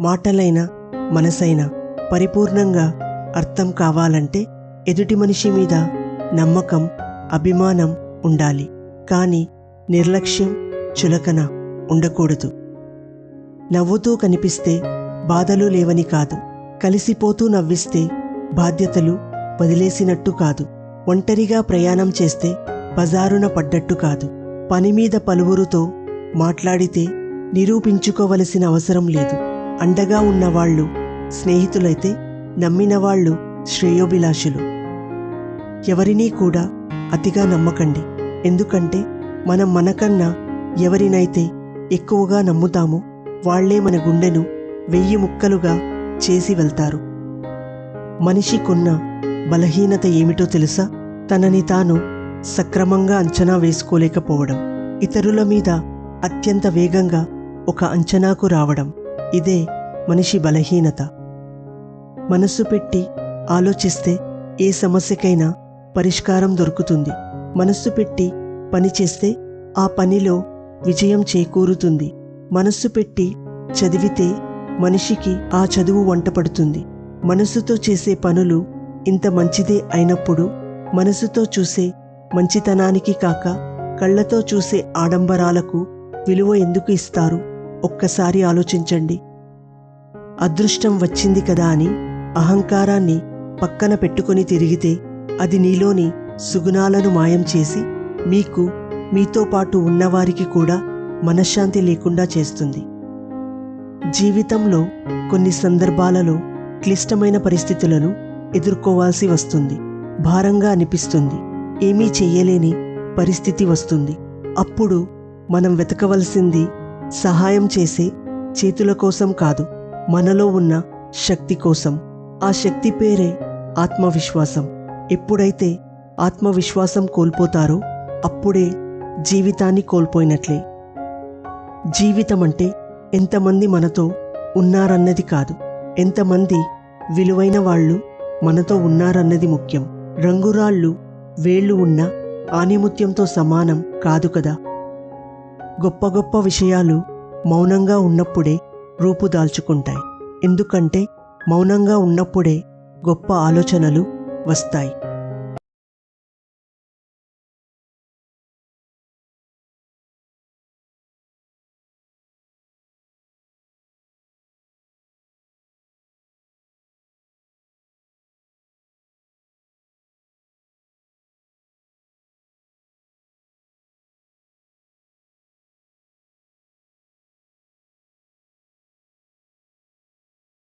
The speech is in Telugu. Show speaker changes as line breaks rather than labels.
మాటలైనా మనసైనా పరిపూర్ణంగా అర్థం కావాలంటే ఎదుటి మనిషి మీద నమ్మకం, అభిమానం ఉండాలి. కానీ నిర్లక్ష్యం, చులకన ఉండకూడదు. నవ్వుతూ కనిపిస్తే బాధలు లేవని కాదు, కలిసిపోతూ నవ్విస్తే బాధ్యతలు వదిలేసినట్టు కాదు, ఒంటరిగా ప్రయాణం చేస్తే బజారున పడ్డట్టు కాదు, పని మీద పలువురితో మాట్లాడితే నిరూపించుకోవలసిన అవసరం లేదు. అండగా ఉన్నవాళ్ళు స్నేహితులైతే నమ్మినవాళ్ళు శ్రేయోభిలాషులు. ఎవరినీ కూడా అతిగా నమ్మకండి. ఎందుకంటే మనం మనకన్నా ఎవరినైతే ఎక్కువగా నమ్ముతామో వాళ్లే మన గుండెను 1000 ముక్కలుగా చేసి వెళ్తారు. మనిషికున్న బలహీనత ఏమిటో తెలుసా? తనని తాను సక్రమంగా అంచనా వేసుకోలేకపోవడం, ఇతరుల మీద అత్యంత వేగంగా ఒక అంచనాకు రావడం. ఇదే మనిషి బలహీనత. మనస్సు పెట్టి ఆలోచిస్తే ఏ సమస్యకైనా పరిష్కారం దొరుకుతుంది. మనస్సు పెట్టి పని చేస్తే ఆ పనిలో విజయం చేకూరుతుంది. మనస్సు పెట్టి చదివితే మనిషికి ఆ చదువు వంటపడుతుంది. మనస్సుతో చేసే పనులు ఇంత మంచిదే అయినప్పుడు మనసుతో చూసే మంచితనానికి కాక కళ్ళతో చూసే ఆడంబరాలకు విలువ ఎందుకు ఇస్తారు? ఒక్కసారి ఆలోచించండి. అదృష్టం వచ్చింది కదా అని అహంకారాన్ని పక్కన పెట్టుకొని తిరిగితే అది నీలోని సుగుణాలను మాయం చేసి మీకు, మీతో పాటు ఉన్నవారికి కూడా మనశ్శాంతి లేకుండా చేస్తుంది. జీవితంలో కొన్ని సందర్భాలలో క్లిష్టమైన పరిస్థితులను ఎదుర్కోవాల్సి వస్తుంది. భారంగా అనిపిస్తుంది. ఏమీ చెయ్యలేని పరిస్థితి వస్తుంది. అప్పుడు మనం వెతకవలసింది సహాయం చేసే చేతుల కోసం కాదు, మనలో ఉన్న శక్తి కోసం. ఆ శక్తి పేరే ఆత్మవిశ్వాసం. ఎప్పుడైతే ఆత్మవిశ్వాసం కోల్పోతారో అప్పుడే జీవితాన్ని కోల్పోయినట్లే. జీవితం అంటే ఎంతమంది మనతో ఉన్నారన్నది కాదు, ఎంతమంది విలువైన వాళ్ళు మనతో ఉన్నారన్నది ముఖ్యం. రంగురాళ్ళు వేళ్ళు ఉన్న ఆణిముత్యంతో సమానం కాదు కదా. గొప్ప గొప్ప విషయాలు మౌనంగా ఉన్నప్పుడే రూపుదాల్చుకుంటాయి. ఎందుకంటే మౌనంగా ఉన్నప్పుడే గొప్ప ఆలోచనలు వస్తాయి.